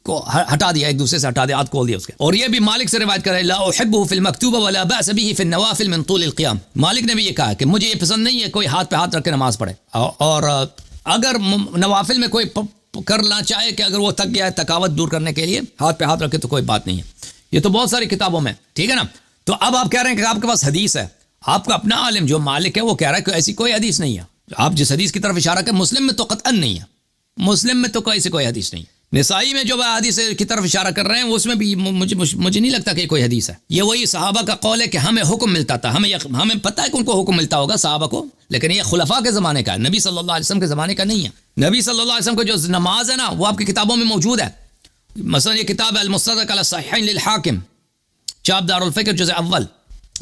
کو ہٹا دیا، ایک دوسرے سے ہٹا دیا، ہاتھ کھول دیا اس کے. اور یہ بھی مالک سے روایت کرے لا احبه في المكتوبه ولا باس به في النوافل من طول القيام. مالک نے بھی یہ کہا کہ مجھے یہ پسند نہیں ہے کوئی ہاتھ پہ ہاتھ رکھ کے نماز پڑھے، اور اگر نوافل میں کوئی کرنا چاہے کہ اگر وہ تھک گیا ہے تکاوٹ دور کرنے کے لیے ہاتھ پہ ہاتھ رکھے تو کوئی بات نہیں ہے. یہ تو بہت ساری کتابوں میں، ٹھیک ہے نا. تو اب آپ کہہ رہے ہیں کہ آپ کے پاس حدیث ہے، آپ کا اپنا عالم جو مالک ہے وہ کہہ رہا ہے کہ ایسی کوئی حدیث نہیں ہے. آپ جس حدیث کی طرف اشارہ کریں مسلم میں تو قطعا نہیں ہے، مسلم میں تو کوئی حدیث نہیں. نسائی میں جو حدیث کی طرف اشارہ کر رہے ہیں اس میں بھی مجھے نہیں لگتا کہ کوئی حدیث ہے. یہ وہی صحابہ کا قول ہے کہ ہمیں حکم ملتا تھا، ہمیں پتہ ہے کہ ان کو حکم ملتا ہوگا صحابہ کو، لیکن یہ خلفاء کے زمانے کا ہے، نبی صلی اللہ علیہ وسلم کے زمانے کا نہیں ہے. نبی صلی اللہ علیہ وسلم کا جو نماز ہے نا وہ آپ کی کتابوں میں موجود ہے. مثلا یہ کتاب ہے المستدرک علی الصحیحین للحاکم، چاپ دار الفکر جزء اول،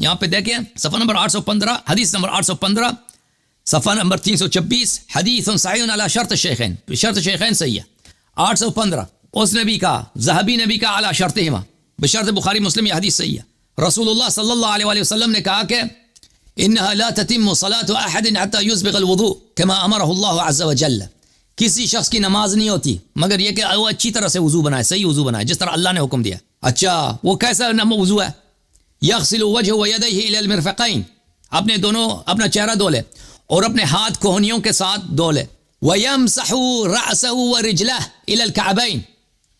یہاں پہ دیکھیں صفحہ نمبر 815، حدیث نمبر 815، صفحہ نمبر 326، حدیث صحیح علی شرط الشیخین، شرط شیخین صحیح ہے. 815 اس نے بھی کہا، ذہبی نے بھی کہا علی شرطہما، بشرط بخاری مسلم، یہ حدیث صحیح ہے. رسول اللہ صلی اللہ علیہ وسلم نے کہا کہ انہا لا تتم صلاة احد حتى يسبغ الوضوء كما امرہ اللہ عز وجل، کسی شخص کی نماز نہیں ہوتی مگر یہ کہ وہ اچھی طرح سے وضو بنائے، صحیح وضو بنائے جس طرح اللہ نے حکم دیا. اچھا وہ کیسا وضو ہے؟ یغسل وجهه ويديه الى المرفقین، اپنا چہرہ دھولے اور اپنے ہاتھ کوہنیوں کے ساتھ دھولے. وَيَمْسَحُ رَأْسَهُ وَرِجْلَهُ إِلَى الْكَعْبَيْنِ،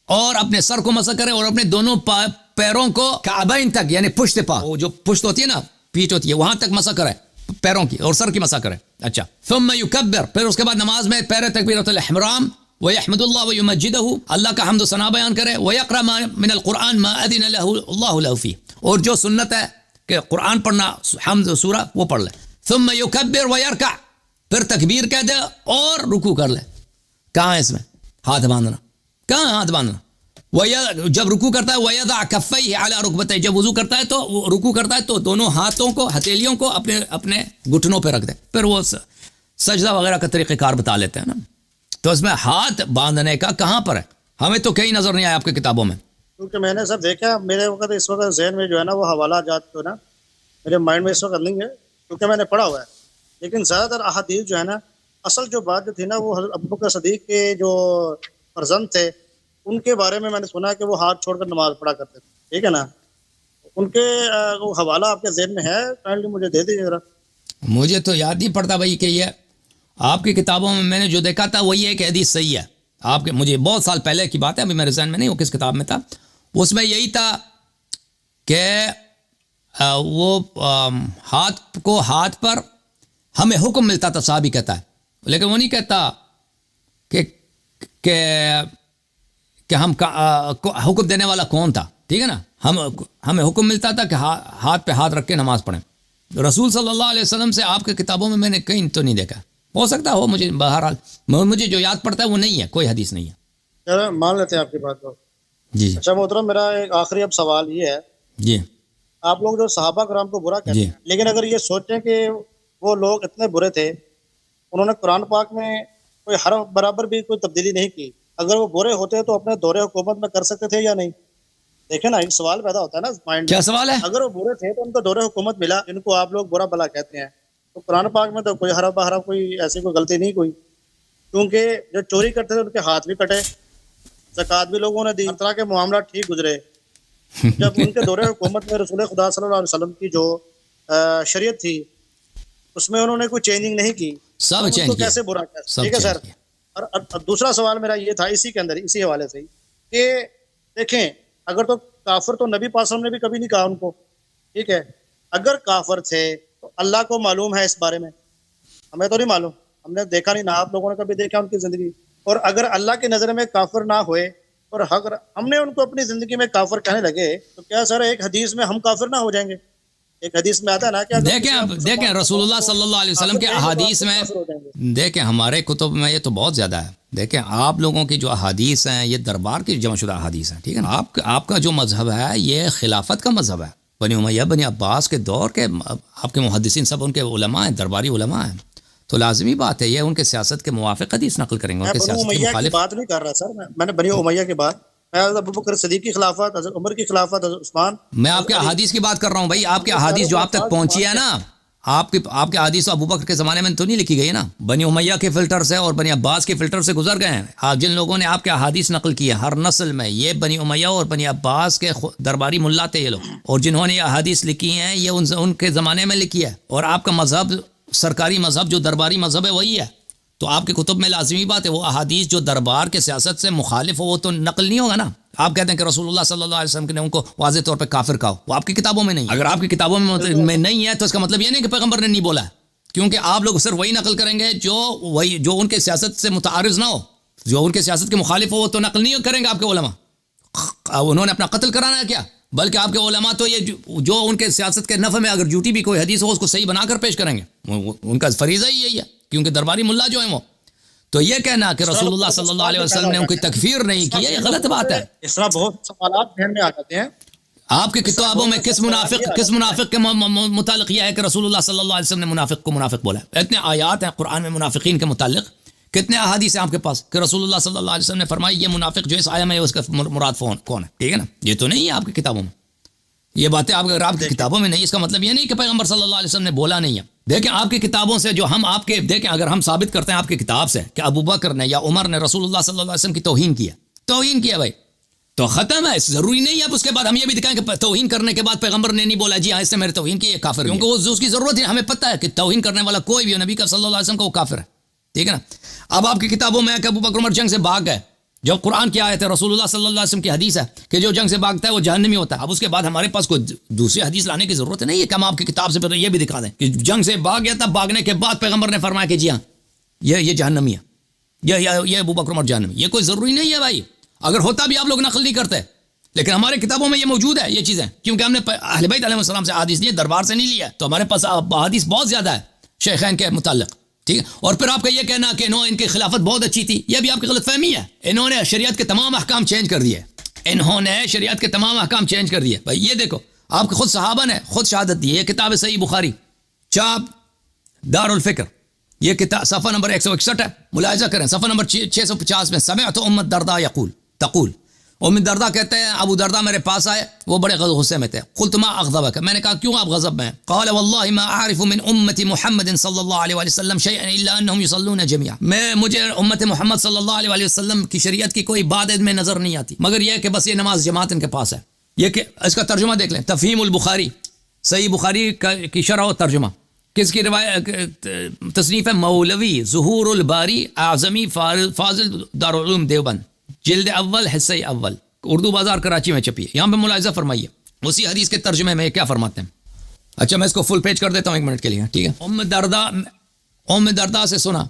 اور اپنے سر کو مسح کرے اور اپنے دونوں پیروں کو کعبین تک، یعنی پشت پا، وہ جو پشت ہوتی ہے نا، پیٹھ ہوتی ہے، وہاں تک مسح کرے، پیروں کی اور سر کی مسح کرے. اچھا ثم يكبر، پھر اس کے بعد نماز میں پہلے تکبیرۃ الاحرام، ويحمد الله ويمجده، اللہ کا حمد و ثنا بیان کرے. ويقرأ من القرآن ما أذن له الله له فيه، اور جو سنت ہے کہ قرآن پڑھنا حمد سورہ وہ پڑھ لے. ثم يكبر ويركع، پھر تکبیر کہہ دے اور رکوع کر لے. کہاں ہے اس میں ہاتھ باندھنا؟ کہاں ہاتھ باندھنا؟ جب رکوع کرتا ہے وَيَضَعْ كَفَّيْهِ عَلَى رُكْبَتَيْهِ، جب وضو کرتا ہے تو رکوع کرتا ہے تو دونوں ہاتھوں کو، ہتھیلیوں کو اپنے گھٹنوں پہ رکھ دے. پھر وہ سجدہ وغیرہ کا طریقہ کار بتا لیتے ہیں نا. تو اس میں ہاتھ باندھنے کا کہاں پر ہے؟ ہمیں تو کہیں نظر نہیں آیا آپ کی کتابوں میں. کیونکہ میں نے سب دیکھا، میرے وقت اس وقت ذہن میں جو ہے نا وہ حوالہ جات جو ہے نا میرے مائنڈ میں اس وقت نہیں ہے، کیونکہ میں نے پڑھا ہوا ہے. لیکن زیادہ تر احادیث جو ہے نا، اصل جو بات جو تھی نا وہ حضرت ابو بکر صدیق کے جو فرزند تھے ان کے بارے میں نے سنا ہے کہ وہ ہاتھ چھوڑ کر نماز پڑھا کرتے تھے, ٹھیک ہے نا, ان کے وہ حوالہ آپ کے ذہن میں ہے, کائنڈلی مجھے دے دیجیے ذرا. مجھے تو یاد نہیں پڑتا بھائی کہ یہ آپ کی کتابوں میں نے جو دیکھا تھا وہی ہے کہ حدیث صحیح ہے آپ کے, مجھے بہت سال پہلے کی بات ہے, ابھی میرے ذہن میں نہیں وہ کس کتاب میں تھا, اس میں یہی تھا کہ وہ ہاتھ پر ہمیں حکم ملتا تھا, صحابی کہتا ہے, لیکن وہ نہیں کہتا کہ ہم حکم دینے والا کون تھا, ٹھیک ہے نا, ہمیں حکم ملتا تھا کہ ہاتھ پہ ہاتھ رکھ کے نماز پڑھیں. رسول صلی اللہ علیہ وسلم سے آپ کے کتابوں میں نے کہیں تو نہیں دیکھا, ہو سکتا ہو, مجھے بہرحال مجھے جو یاد پڑتا ہے وہ نہیں ہے, کوئی حدیث نہیں ہے. چلو مان لیتے ہیں آپ کی بات کو. جی اچھا محترم, میرا ایک آخری اب سوال یہ ہے, جی آپ لوگ جو صحابہ کرام کو برا کہتے ہیں, لیکن اگر یہ سوچیں کہ وہ لوگ اتنے برے تھے, انہوں نے قرآن پاک میں کوئی حرف برابر بھی کوئی تبدیلی نہیں کی, اگر وہ برے ہوتے تو اپنے دور حکومت میں کر سکتے تھے یا نہیں؟ دیکھیں نا, ایک سوال پیدا ہوتا ہے نا مائنڈ. کیا سوال ہے؟ اگر وہ برے تھے تو ان کو دور حکومت ملا, ان کو آپ لوگ برا بلا کہتے ہیں, تو قرآن پاک میں تو کوئی حرف بحرف کوئی ایسی کوئی غلطی نہیں کوئی, کیونکہ جو چوری کرتے تھے ان کے ہاتھ بھی کٹے, زکوٰۃ بھی لوگوں نے دی, ہر طرح کے معاملات ٹھیک گزرے. جب ان کے دور حکومت میں رسول خدا صلی اللہ علیہ وسلم کی جو شریعت تھی اس میں انہوں نے کوئی چینجنگ نہیں کی, سب چینج کیا, کیسے برا کہتے, ٹھیک ہے سر. اور دوسرا سوال میرا یہ تھا اسی کے اندر, اسی حوالے سے ہی, کہ دیکھیں اگر تو کافر تو نبی پاک صلی اللہ علیہ وسلم نے بھی کبھی نہیں کہا ان کو, ٹھیک ہے, اگر کافر تھے تو اللہ کو معلوم ہے اس بارے میں, ہمیں تو نہیں معلوم, ہم نے دیکھا نہیں, نہ آپ لوگوں نے کبھی دیکھا ان کی زندگی. اور اگر اللہ کی نظر میں کافر نہ ہوئے اور اگر ہم نے ان کو اپنی زندگی میں کافر کہنے لگے, تو کیا سر ایک حدیث میں ہم کافر نہ ہو جائیں گے؟ ایک حدیث میں آتا ہے نا کہ دیکھیں رسول اللہ صلی اللہ علیہ وسلم کے احادیث میں, دیکھیں ہمارے کتب میں یہ تو بہت زیادہ ہے. دیکھیں آپ لوگوں کی جو احادیث ہیں یہ دربار کی جمع شدہ احادیث ہیں, ٹھیک ہے نا. آپ کا جو مذہب ہے یہ خلافت کا مذہب ہے, بنی امیہ بنی عباس کے دور کے آپ کے محدثین سب ان کے علماء ہیں, درباری علماء ہیں, تو لازمی بات ہے یہ ان کے سیاست کے موافق حدیث نقل کریں گے. ان کے سیاست کے مخالف بات نہیں کر رہا سر, میں نے بنی امیہ کی بات, حضرت ابوبکر صدیق کی خلافت, حضرت عمر کی خلافت, حضرت عثمان, میں آپ کے احادیث کی بات کر رہا ہوں بھائی. آپ کے احادیث جو آپ تک پہنچی ہے نا, آپ کے احادیث ابوبکر کے زمانے میں تو نہیں لکھی گئی ہے نا, بنی امیہ کے فلٹر سے اور بنی عباس کے فلٹر سے گزر گئے ہیں. جن لوگوں نے آپ کے احادیث نقل کی ہے ہر نسل میں, یہ بنی امیہ اور بنی عباس کے درباری ملا تھے یہ لوگ, اور جنہوں نے یہ احادیث لکھی ہیں یہ ان کے زمانے میں لکھی ہے. اور آپ کا مذہب سرکاری مذہب جو درباری مذہب ہے وہی ہے, تو آپ کے کتب میں لازمی بات ہے وہ احادیث جو دربار کے سیاست سے مخالف ہو وہ تو نقل نہیں ہوگا نا. آپ کہتے ہیں کہ رسول اللہ صلی اللہ علیہ وسلم نے ان کو واضح طور پہ کافر کہا, وہ آپ کی کتابوں میں نہیں. اگر آپ کی کتابوں میں نہیں ہے تو اس کا مطلب یہ نہیں کہ پیغمبر نے نہیں بولا ہے, کیونکہ آپ لوگ صرف وہی نقل کریں گے جو ان کے سیاست سے متعارض نہ ہو, جو ان کے سیاست کے مخالف ہو وہ تو نقل نہیں کریں گے آپ کے علماء. انہوں نے اپنا قتل کرانا ہے کیا؟ بلکہ آپ کے علماء تو یہ جو ان کے سیاست کے نفع میں اگر جھوٹی بھی کوئی حدیث ہو اس کو صحیح بنا کر پیش کریں گے, ان کا فریضہ ہی یہی ہے, کیونکہ درباری ملا جو ہیں وہ. تو یہ کہنا کہ رسول اللہ صلی اللہ علیہ وسلم نے ان کی تکفیر نہیں کی ہے یہ غلط بات ہے. اس طرح بہت سوالات ذہن میں آ جاتے ہیں. آپ کی کتابوں میں کس منافق کے متعلق یہ ہے کہ رسول اللہ صلی اللہ علیہ وسلم نے منافق کو منافق بولا ہے؟ اتنے آیات ہیں قرآن میں منافقین کے متعلق, کتنے احادیث ہیں آپ کے پاس کہ رسول اللہ صلی اللہ علیہ وسلم نے فرمایا یہ منافق جو اس آیت میں اس کا مراد کون ہے, ٹھیک ہے نا. یہ تو نہیں ہے آپ کی کتابوں میں, یہ باتیں اگر آپ کی کتابوں میں نہیں, اس کا مطلب یہ نہیں کہ پیغمبر صلی اللہ علیہ وسلم نے بولا نہیں ہے. دیکھیں آپ کی کتابوں سے جو ہم آپ کے دیکھیں اگر ہم ثابت کرتے ہیں آپ کی کتاب سے کہ ابوبکر نے یا عمر نے رسول اللہ صلی اللہ علیہ وسلم کی توہین کیا بھائی, تو ختم ہے. ضروری نہیں ہے اب اس کے بعد ہم یہ بھی دکھائیں کہ توہین کرنے کے بعد پیغمبر نے نہیں بولا جی ہاں اس سے میرے توہین کی یہ کافر, کیونکہ اس کی ضرورت ہے. ہمیں پتہ ہے کہ توہین کرنے والا کوئی بھی نبی کا صلی اللہ علیہ وسلم کا وہ کافر ہے, ٹھیک ہے نا. اب آپ کی کتابوں میں ہے کہ ابوبکر عمر جنگ سے بھاگ گئے, جب قرآن کی آیت ہے رسول اللہ صلی اللہ علیہ وسلم کی حدیث ہے کہ جو جنگ سے بھاگتا ہے وہ جہنمی ہوتا ہے. اب اس کے بعد ہمارے پاس کوئی دوسری حدیث لانے کی ضرورت نہیں ہے کہ ہم آپ کی کتاب سے یہ بھی دکھا دیں کہ جنگ سے بھاگ گیا تھا, بھاگنے کے بعد پیغمبر نے فرمایا کہ جی ہاں یہ جہنمی ہے, یہ ابوبکر عمر جہنمی. یہ کوئی ضروری نہیں ہے بھائی, اگر ہوتا بھی آپ لوگ نقل نہیں کرتے, لیکن ہمارے کتابوں میں یہ موجود ہے یہ چیزیں, کیونکہ ہم نے اہل بیت علیہ السلام سے حدیث لی, دربار سے نہیں لیا, تو ہمارے پاس حدیث بہت زیادہ ہے شیخین کے متعلق, ٹھیک ہے. اور پھر آپ کا یہ کہنا کہ ان کی خلافت بہت اچھی تھی, یہ بھی آپ کی غلط فہمی ہے. انہوں نے شریعت کے تمام احکام چینج کر دیے, بھائی یہ دیکھو آپ کے خود صحابہ نے خود شہادت دی. یہ کتاب صحیح بخاری چاپ دار الفکر, یہ کتاب صفحہ نمبر 161 ہے, ملاحظہ کریں صفحہ نمبر 650 میں سمعت ام الدرداء تقول ام الدرداء کہتے ہیں ابو درداء میرے پاس آئے، وہ بڑے غصے میں تھے. قلت ما اغضبك، میں نے کہا کیوں آپ غضب میں ہیں؟ قال والله ما اعرف من امتی محمد صلی اللہ علیہ وسلم شيئا الا انهم يصلون جميعا. مجھے امت محمد صلی اللہ علیہ وسلم کی شریعت کی کوئی بات میں نظر نہیں آتی مگر یہ کہ بس یہ نماز جماعت ان کے پاس ہے. یہ کہ اس کا ترجمہ دیکھ لیں، تفہیم البخاری، صحیح بخاری کی شرح و ترجمہ. کس کی روایت تصنیف ہے؟ مولوی ظہور الباری اعظمی فاضل دارالعلوم دیوبند، جلد اول حصہ اول، اردو بازار کراچی میں چھپی ہے. یہاں پہ ملاحظہ فرمائیے اسی حدیث کے ترجمے میں کیا فرماتے ہیں. اچھا میں اس کو فل پیج کر دیتا ہوں 1 منٹ کے لیے، ٹھیک ہے. ام درداء سے سنا،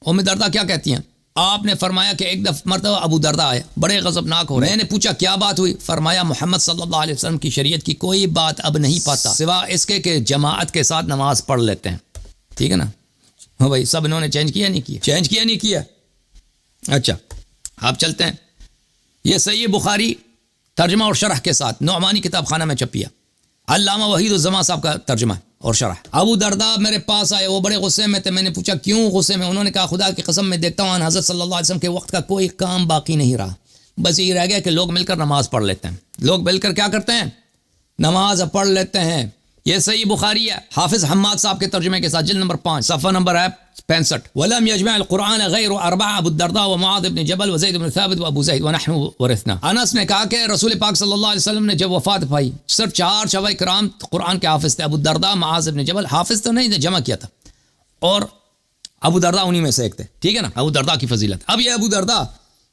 ام درداء کیا کہتی ہیں؟ آپ نے فرمایا کہ ایک دفعہ مرتبہ ابو درداء آئے بڑے غضبناک ہو رہے. میں نے پوچھا کیا بات ہوئی؟ فرمایا محمد صلی اللہ علیہ وسلم کی شریعت کی کوئی بات اب نہیں پاتا سوا اس کے کہ جماعت کے ساتھ نماز پڑھ لیتے ہیں. ٹھیک ہے نا؟ ہاں بھائی، سب انہوں نے چینج کیا نہیں کیا؟ چینج کیا نہیں کیا؟ اچھا آپ چلتے ہیں. یہ صحیح بخاری ترجمہ اور شرح کے ساتھ نعمانی کتاب خانہ میں چھپی ہے. علامہ وحید الزمان صاحب کا ترجمہ اور شرح. ابو درداء میرے پاس آئے، وہ بڑے غصے میں تھے. میں نے پوچھا کیوں غصے میں؟ انہوں نے کہا خدا کی قسم میں دیکھتا ہوں حضرت صلی اللہ علیہ وسلم کے وقت کا کوئی کام باقی نہیں رہا، بس یہ رہ گیا کہ لوگ مل کر نماز پڑھ لیتے ہیں. لوگ مل کر کیا کرتے ہیں؟ نماز پڑھ لیتے ہیں. یہ صحیح بخاری ہے حافظ حماد صاحب کے ترجمے کے ساتھ، جلد نمبر 5 صفحہ نمبر ہے 65. ولم يجمع القرآن غیر 4 ابو الدرداء ومعاذ بن جبل وزید بن ثابت وابو زید ونحن ورثنا. انس نے کہا کہ رسول پاک صلی اللہ علیہ وسلم نے جب وفات پائی صرف 4 صحابہ کرام قرآن کے حافظ تھے. ابو الدرداء معاذ بن جبل حافظ تو نہیں، جمع کیا تھا، اور ابو درداء انہی میں سے ایک تھے. ٹھیک ہے نا؟ ابو درداء کی فضیلت. اب یہ ابو درداء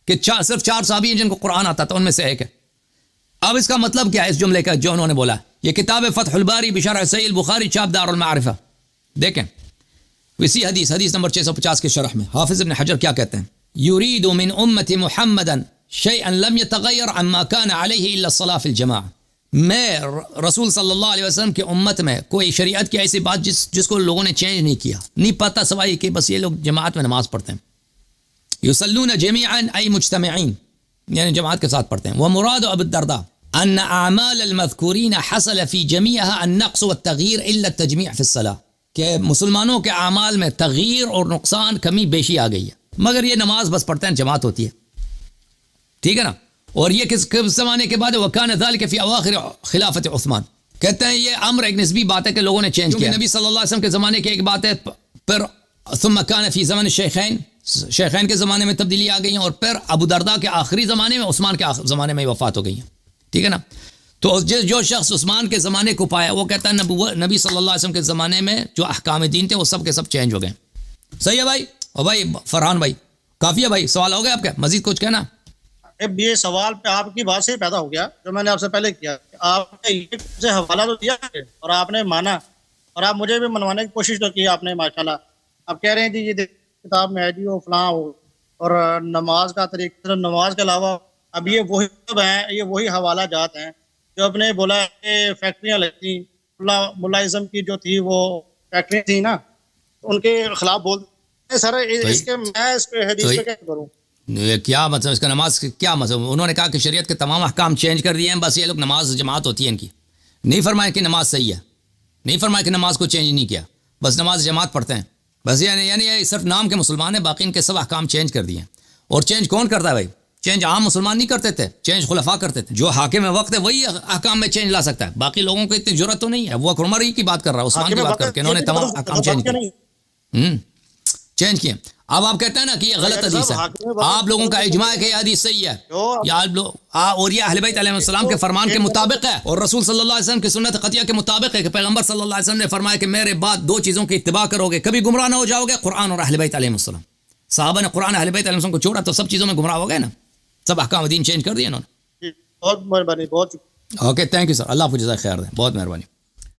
کہ صرف 4 صحابی ہیں جن کو قرآن آتا تھا، ان میں سے ایک ہے. اب اس کا مطلب کیا ہے اس جملے کا جو انہوں نے بولا؟ یہ کتاب فتح الباری بشرح صحیح البخاری چاپ دار المعرفہ دیکھیں، اسی حدیث نمبر 650 کے شرح میں حافظ ابن حجر کیا کہتے ہیں؟ یرید من امت محمدا شیئا لم يتغیر عما كان علیہ الا الصلاة فی الجماعہ. میں رسول صلی اللہ علیہ وسلم کی امت میں کوئی شریعت کی ایسی بات جس کو لوگوں نے چینج نہیں کیا، نہیں پاتا سوائے کہ بس یہ لوگ جماعت میں نماز پڑھتے ہیں. یصلون جميعا ای مجتمعین، یعنی جماعت کے ساتھ پڑھتے ہیں. ومراد ابو الدرداء ان اعمال المذکورین حصل فی جمیعها النقص والتغییر الا التجمیع فی الصلاة، کہ مسلمانوں کے اعمال میں تغییر اور نقصان کمی بیشی آ گئی ہے مگر یہ نماز بس پڑھتے ہیں، جماعت ہوتی ہے. ٹھیک ہے نا؟ اور یہ کس زمانے کے بعد؟ وکان ذلک فی اواخر خلافت عثمان. کہتے ہیں یہ امر ایک نسبی بات ہے کہ لوگوں نے چینج کیا. نبی صلی اللہ علیہ وسلم کے زمانے کی ایک بات ہے، پھر ثم کان فی زمن الشیخین، شیخین کے زمانے میں تبدیلی آ گئی ہیں، اور پھر ابو درداء کے آخری زمانے میں، عثمان کے زمانے میں وفات ہو گئی ہیں. ٹھیک ہے نا؟ تو جو شخص عثمان کے زمانے کو پایا وہ کہتا ہے نبی صلی اللہ علیہ وسلم کے زمانے میں جو احکام دین تھے وہ سب کے سب چینج ہو گئے. صحیح ہے بھائی؟ اور بھائی فرحان بھائی کافی ہے بھائی، سوال ہو گیا آپ کا؟ مزید کچھ کہنا؟ یہ سوال پہ آپ کی بات سے ہی پیدا ہو گیا جو میں نے آپ سے پہلے کیا. آپ نے یہ حوالہ تو دیا اور آپ نے مانا، اور آپ مجھے بھی منوانے کی کوشش تو کی آپ نے ماشاءاللہ. آپ کہہ رہے ہیں جی یہ کتاب میں ہے جی وہ فلاں ہو، اور نماز کا طریقہ، نماز کے علاوہ اب یہ وہی ہیں، یہ وہی حوالہ جات ہیں جو آپ نے بولا کہ فیکٹریاں لگتی، ملازم کی جو تھی وہ فیکٹری تھی نا، ان کے خلاف بولتے. سر اس کے میں اس پہ حدیث پہ کیا کروں؟ کیا مطلب اس کا؟ نماز کیا مطلب؟ انہوں نے کہا کہ شریعت کے تمام احکام چینج کر دیے ہیں، بس یہ لوگ نماز جماعت ہوتی ہے ان کی. نہیں فرمایا کہ نماز صحیح ہے، نہیں فرمایا کہ نماز کو چینج نہیں کیا، بس نماز جماعت پڑھتے ہیں بس. یعنی صرف نام کے مسلمان ہیں، باقی ان کے سب احکام چینج کر دیے ہیں. اور چینج کون کرتا ہے بھائی؟ چینج عام مسلمان نہیں کرتے تھے، چینج خلفاء کرتے تھے. جو حاکم وقت ہے وہی احکام میں چینج لا سکتا ہے، باقی لوگوں کو اتنی ضرورت تو نہیں ہے. وہ عمر ہی کی بات کر رہا ہے، عثمان کی بات کر کے انہوں نے تمام احکام چینج کیے. چینج کیے. اب آپ کہتے ہیں نا کہ یہ غلط حدیث ہے، آپ لوگوں کا اجماع ہے کہ یہ حدیث صحیح ہے، اور یہ اہل بیت علیہ السلام کے فرمان کے مطابق ہے، اور رسول صلی اللہ علیہ وسلم کی سنت قطعیہ کے مطابق ہے کہ پیغمبر صلی اللہ علیہ وسلم نے فرمایا کہ میرے بعد 2 چیزوں کی اتباع کرو گے کبھی گمراہ نہ ہو جاؤ گے، قرآن اور اہل بیت علیہ السلام. صحابہ نے قرآن اہل بیت علیہ السلام کو چھوڑا تو سب چیزوں میں گمراہ ہو گئے نا، سب احکام دین چینج کر دیا انہوں نے. بہت مہربانی، بہت اوکے، تھینک یو سر، اللہ آپ کو جزائے خیر دے، بہت مہربانی.